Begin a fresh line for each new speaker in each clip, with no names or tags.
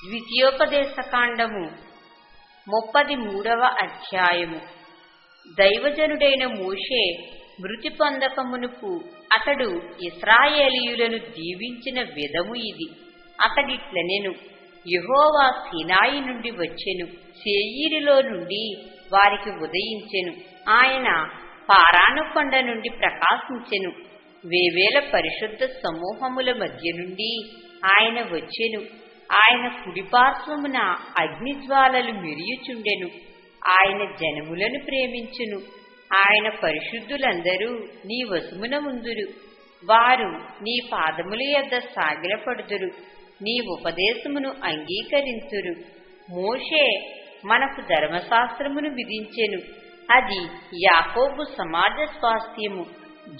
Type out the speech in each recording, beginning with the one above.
ద్వితీయోపదేశకాండము 33వ అధ్యాయము. దైవజనుడైన మోషే మృతి పొందక మునుపు అతడు ఇశ్రాయేలీయులను దీవించిన విధము ఇది. అతడిట్లనెను: యెహోవా సీనాయి నుండి వచ్చెను, శేయీరులో నుండి వారికి ఉదయించెను. ఆయన పారాను కొండ నుండి ప్రకాశించెను. వేవేల పరిశుద్ధ సమూహముల మధ్య నుండి ఆయన వచ్చెను. ఆయన కుడిపార్శ్వమున అగ్నిజ్వాలలు మెరియుచుండెను. ఆయన జనములను ప్రేమించును. ఆయన పరిశుద్ధులందరూ నీ వశమున ఉందురు. వారు నీ పాదముల యొద్ద సాగిలపడుదురు, నీ ఉపదేశమును అంగీకరింతురు. మోషే మనకు ధర్మశాస్త్రమును విధించెను. అది యాకోబు సమాజ స్వాస్థ్యము.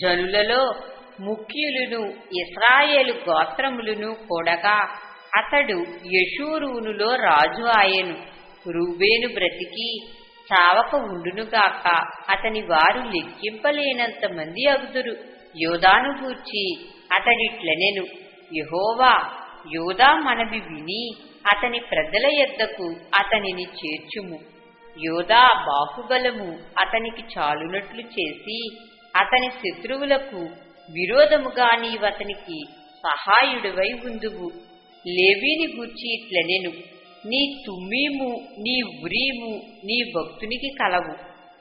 జనులలో ముఖ్యులను ఇశ్రాయేలు గోత్రములను కూడగా అతడు యెషూరూనులో రాజు ఆయెను. రూబేను బ్రతికి చావక ఉండునుగాక, అతని వారు లెక్కింపలేనంత మంది అగుదురు. యోదాను గూర్చి అతడిట్లనెను: యెహోవా యోదా మనవి విని అతని ప్రజల యొద్దకు అతనిని చేర్చుము. యోదా బాహుబలము అతనికి చాలునట్లు చేసి అతని శత్రువులకు విరోధముగా నీవతనికి సహాయుడివై ఉందువు. లేవీని గూర్చి ఇట్లనెను: నీ తుమ్మీము నీ ఉరీము నీ భక్తునికి కలవు.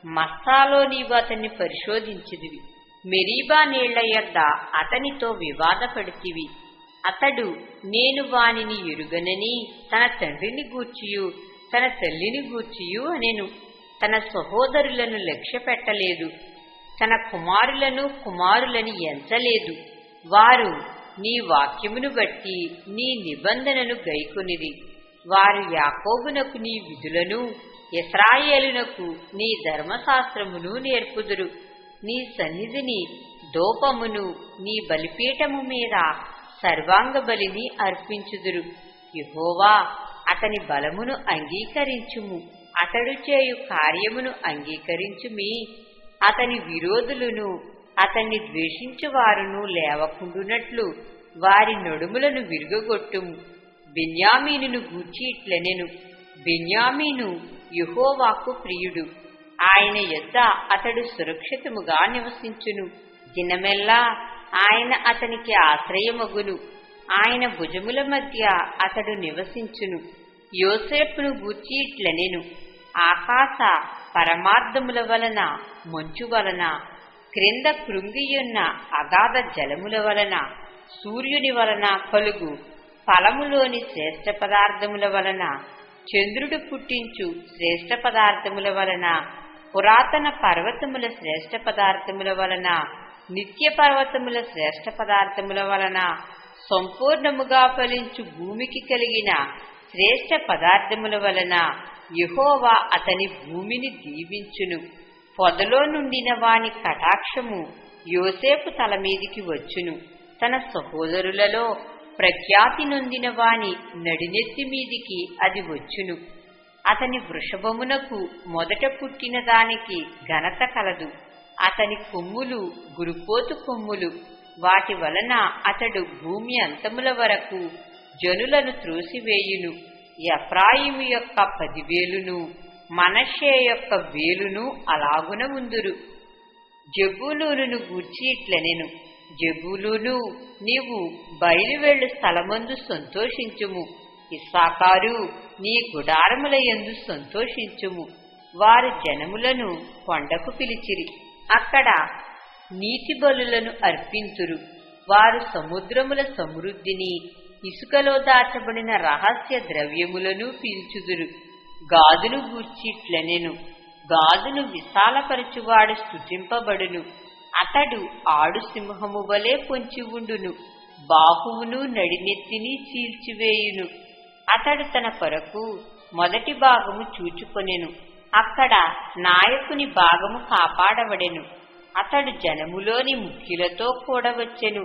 మస్సాలో నీవు అతన్ని పరిశోధించిదివి. మెరీబా నీళ్ల యొద్ద అతనితో వివాదపడితివి. అతడు నేను వానిని ఎరుగనని తన తండ్రిని గూర్చియు తన తల్లిని గూర్చియు అనెను. తన సహోదరులను లక్ష్య పెట్టలేదు, తన కుమారులని ఎంచలేదు. వారు నీ వాక్యమును బట్టి నీ నిబంధనను గైకొనిది. వారు యాకోబునకు నీ విధులను, ఇశ్రాయేలునకు నీ ధర్మశాస్త్రమును నేర్పుదురు. నీ సన్నిధిని దోపమును, నీ బలిపీఠము మీద సర్వాంగ బలిని అర్పించుదురు. యెహోవా అతని బలమును అంగీకరించుము, అతడు చేయు కార్యమును అంగీకరించుమి. అతని విరోధులను, అతన్ని ద్వేషించువారును లేవకుండునట్లు వారి నడుములను విరుగగొట్టుము. బెన్యామీనును గూర్చి ఇట్లనెను: బెన్యామీను యెహోవాకు ప్రియుడు. ఆయన యొద్ద అతడు సురక్షితముగా నివసించును. దినమెల్లా ఆయన అతనికి ఆశ్రయమగును. ఆయన భుజముల మధ్య అతడు నివసించును. యోసేపును గూర్చి ఇట్లనెను: ఆకాశ పరమార్థముల వలన, మంచు వలన, క్రింద కృంగియున్న అగాధ జలముల వలన, సూర్యుని వలన కలుగు ఫలములోని శ్రేష్ఠ పదార్థముల వలన, చంద్రుడు పుట్టించు శ్రేష్ఠ పదార్థముల వలన, పురాతన పర్వతముల శ్రేష్ఠ పదార్థముల వలన, నిత్య పర్వతముల శ్రేష్ఠ పదార్థముల వలన, సంపూర్ణముగా ఫలించు భూమికి కలిగిన శ్రేష్ఠ పదార్థముల వలన యెహోవా అతని భూమిని దీవించును. పొదలో నుండిన వాని కటాక్షము యోసేపు తల మీదికి వచ్చును. తన సహోదరులలో ప్రఖ్యాతి నొందిన వాని నడినెత్తి మీదికి అది వచ్చును. అతని వృషభమునకు మొదట పుట్టిన దానికి ఘనత కలదు. అతని కొమ్ములు గురుపోతు కొమ్ములు. వాటి వలన అతడు భూమి అంతముల వరకు జనులను త్రోసివేయును. ఎఫ్రాయిము యొక్క 10,000ను మనష్షే యొక్క 1,000ను అలాగున ఉందురు. జెబూలూనును గూర్చి ఇట్లనెను: జెబూలూను, నీవు బయలువెళ్ళు స్థలమందు సంతోషించుము. ఇస్సాకారు, నీ గుడారముల యందు సంతోషించుము. వారు జనములను కొండకు పిలిచిరి, అక్కడ నీతి బలులను అర్పింతురు. వారు సముద్రముల సమృద్ధిని, ఇసుకలో దాచబడిన రహస్య ద్రవ్యములను పీల్చుదురు. గాదును గూర్చి ఇట్లనెను: గాదును విశాలపరచువాడు స్తుతింపబడును. అతడు ఆడు సింహము వలె పొంచి ఉండును. బాహువును నడినెత్తిని చీల్చివేయును. అతడు తన కొరకు మొదటి భాగము చూచుకొనెను. అక్కడ నాయకుని భాగము కాపాడబడెను. అతడు జనములోని ముఖ్యులతో కూడవచ్చెను.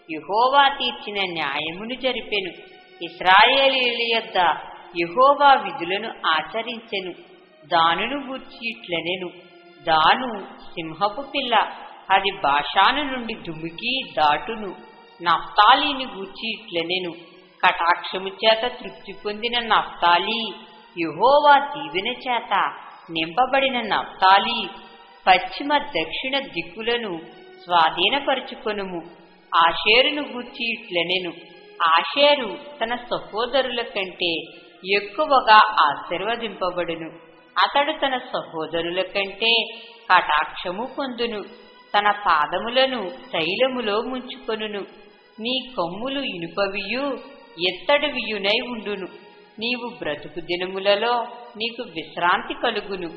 యెహోవా తీర్చిన న్యాయమును జరిపెను. ఇశ్రాయేలీయుల యొద్ద యెహోవా విధులను ఆచరించెను. దానును గూర్చి ఇట్లనెను: దాను సింహపు పిల్ల, అది బాషాను నుండి దుమికి దాటును. నఫ్తాలీని గూర్చి ఇట్లనెను: కటాక్షము చేత తృప్తి పొందిన నఫ్తాలి, యెహోవా దీవెన చేత నింపబడిన నఫ్తాలి, పశ్చిమ దక్షిణ దిక్కులను స్వాధీనపరుచుకొనుము. ఆషేరును గూర్చి ఇట్లనెను, ఆషేరు తన సహోదరుల కంటే ఎక్కువగా ఆశీర్వదింపబడును. అతడు తన సహోదరుల కంటే కటాక్షము పొందును. తన పాదములను తైలములో ముంచుకొనును. నీ కొమ్ములు ఇనుపవియు ఎత్తడివియునై ఉండును. నీవు బ్రతుకు దినములలో నీకు విశ్రాంతి కలుగును.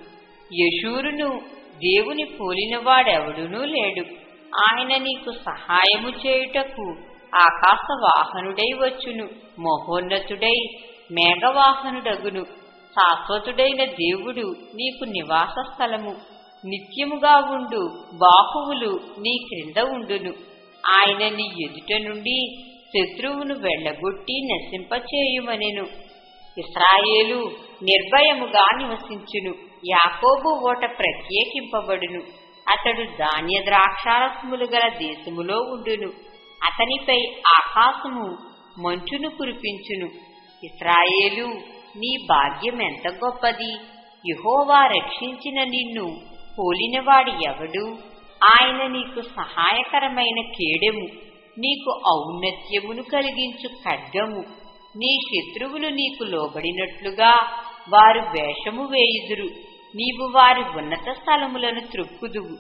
యెషూరును దేవుని పోలినవాడెవడునూ లేడు. ఆయన నీకు సహాయము చేయుటకు ఆకాశవాహనుడై వచ్చును. మహోన్నతుడై మేఘవాహనుడగును. శాశ్వతుడైన దేవుడు నీకు నివాస స్థలము. నిత్యముగా ఉండు బాహువులు నీ క్రింద ఉండును. ఆయన నీ ఎదుట నుండి శత్రువును వెళ్లగొట్టి నశింపచేయుమనెను. ఇశ్రాయేలు నిర్భయముగా నివసించును. యాకోబు ఓట ప్రత్యేకింపబడును. అతడు ధాన్య ద్రాక్షారసములు గల దేశములో ఉండును. అతనిపై ఆకాశము మంచును కురిపించును. ఇశ్రాయేలు, నీ భాగ్యమెంత గొప్పది! యెహోవా రక్షించిన నిన్ను పోలినవాడు ఎవడు? ఆయన నీకు సహాయకరమైన కేడెము, నీకు ఔన్నత్యమును కలిగించు ఖడ్గము. నీ శత్రువులు నీకు లోబడినట్లుగా వారు వేషము వేయుదురు. నీవు వారి ఉన్నత స్థలములను త్రొక్కుదువు.